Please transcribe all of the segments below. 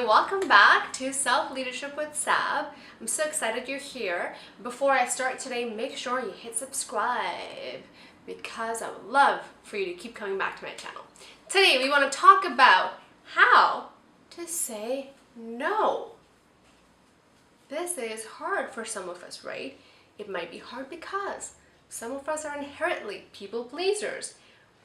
welcome back to Self-Leadership with Sab. I'm so excited you're here. Before I start today, make sure you hit subscribe because I would love for you to keep coming back to my channel. Today we want to talk about how to say no. This is hard for some of us, right? It might be hard because some of us are inherently people pleasers,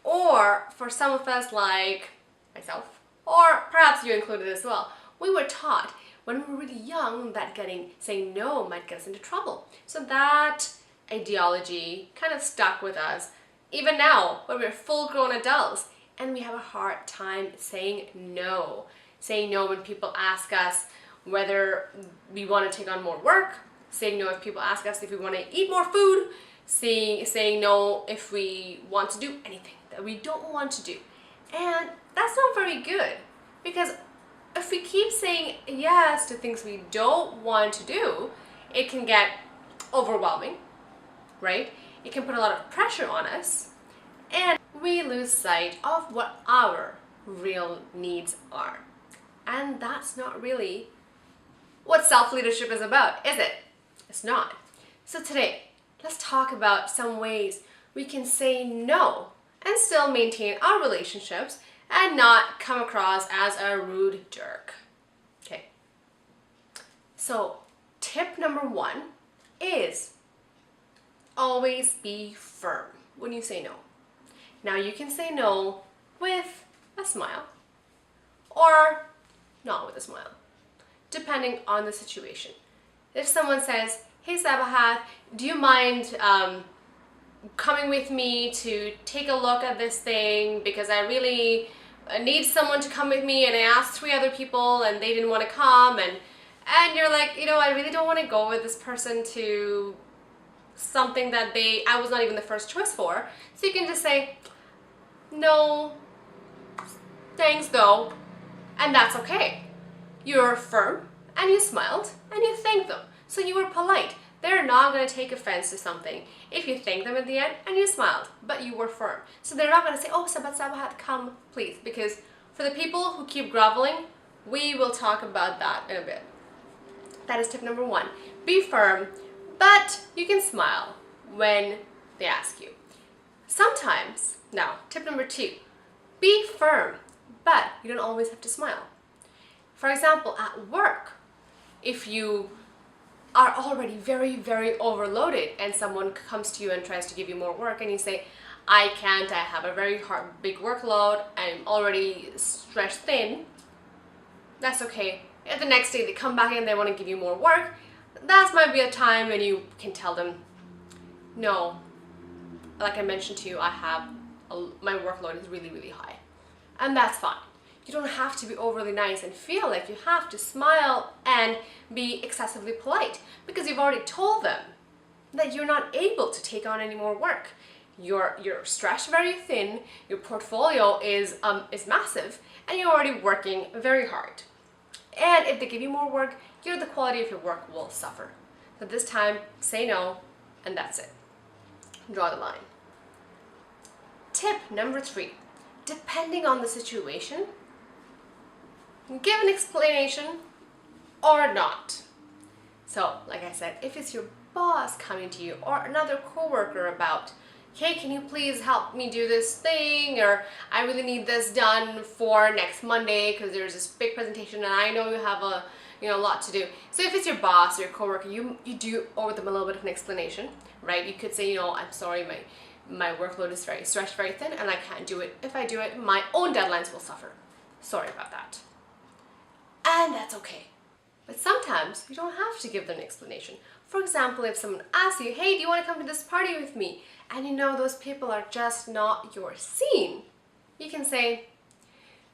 or for some of us like myself, or perhaps you included as well, we were taught when we were really young that saying no might get us into trouble. So that ideology kind of stuck with us even now when we're full-grown adults and we have a hard time saying no. Saying no when people ask us whether we want to take on more work, saying no if people ask us if we want to eat more food, saying no if we want to do anything that we don't want to do. And that's not very good, because if we keep saying yes to things we don't want to do, it can get overwhelming, right? It can put a lot of pressure on us, and we lose sight of what our real needs are. And that's not really what self-leadership is about, is it? It's not. So today, let's talk about some ways we can say no and still maintain our relationships and not come across as a rude jerk. Okay. So tip number 1 is always be firm when you say no. Now you can say no with a smile or not with a smile, depending on the situation. If someone says, "Hey Sabahat, do you mind coming with me to take a look at this thing because I really need someone to come with me, and I asked 3 other people and they didn't want to come," and you're like, I really don't want to go with this person to something that I was not even the first choice for. So you can just say, "No, thanks though," and that's okay. You're firm and you smiled and you thanked them. So you were polite. They're not going to take offense to something if you thank them at the end and you smiled, but you were firm. So they're not going to say, "Oh, Sabahat, come please," because for the people who keep groveling, we will talk about that in a bit. That is tip number 1. Be firm, but you can smile when they ask you. Sometimes, now, tip number 2, be firm, but you don't always have to smile. For example, at work, if you are already very, very overloaded and someone comes to you and tries to give you more work and you say, "I can't, I have a very big workload, I'm already stretched thin," that's okay. If the next day they come back and they want to give you more work, that might be a time when you can tell them, "No, like I mentioned to you, my workload is really, really high," and that's fine. You don't have to be overly nice and feel like you have to smile and be excessively polite, because you've already told them that you're not able to take on any more work. You're stretched very thin, your portfolio is massive, and you're already working very hard. And if they give you more work, the quality of your work will suffer. So this time, say no, and that's it. Draw the line. Tip number 3, depending on the situation, give an explanation or not. So, like I said, if it's your boss coming to you or another coworker about, "Hey, can you please help me do this thing?" or "I really need this done for next Monday because there's this big presentation and I know you have a lot to do." So if it's your boss or your coworker, you do owe them a little bit of an explanation, right? You could say, "I'm sorry, my workload is very stretched, very thin, and I can't do it. If I do it, my own deadlines will suffer. Sorry about that." And that's okay. But sometimes you don't have to give them an explanation. For example, if someone asks you, "Hey, do you want to come to this party with me?" and those people are just not your scene, you can say,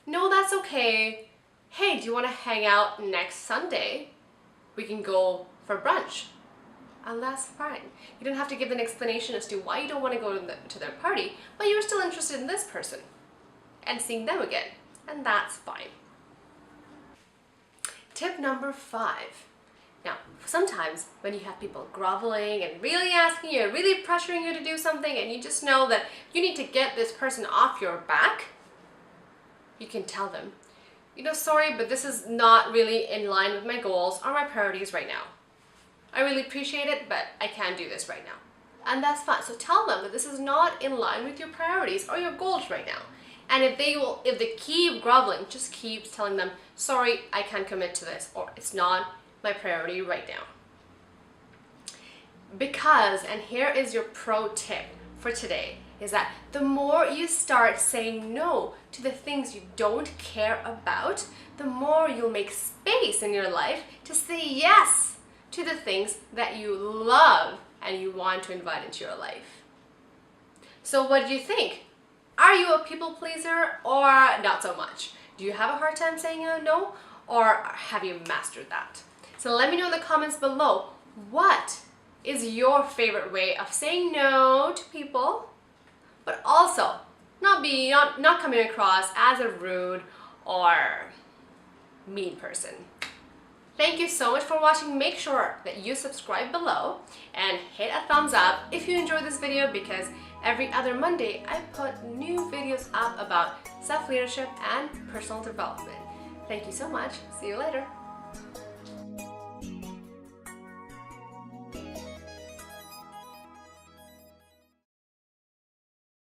"No, that's okay. Hey, do you want to hang out next Sunday? We can go for brunch." And that's fine. You don't have to give an explanation as to why you don't want to go to their party, but you're still interested in this person and seeing them again, and that's fine. Tip number 5. Now, sometimes when you have people groveling and really asking you, really pressuring you to do something, and you just know that you need to get this person off your back, you can tell them, you know, sorry, but this is not really in line with my goals or my priorities right now. I really appreciate it, but I can't do this right now. And that's fine. So tell them that this is not in line with your priorities or your goals right now. And if they keep groveling, just keep telling them, sorry, I can't commit to this, or it's not my priority right now. Because, and here is your pro tip for today, is that the more you start saying no to the things you don't care about, the more you'll make space in your life to say yes to the things that you love and you want to invite into your life. So what do you think? Are you a people pleaser or not so much? Do you have a hard time saying no, or have you mastered that? So let me know in the comments below, what is your favorite way of saying no to people, but also not coming across as a rude or mean person. Thank you so much for watching. Make sure that you subscribe below and hit a thumbs up if you enjoyed this video, because every other Monday I put new videos up about self-leadership and personal development. Thank you so much. See you later.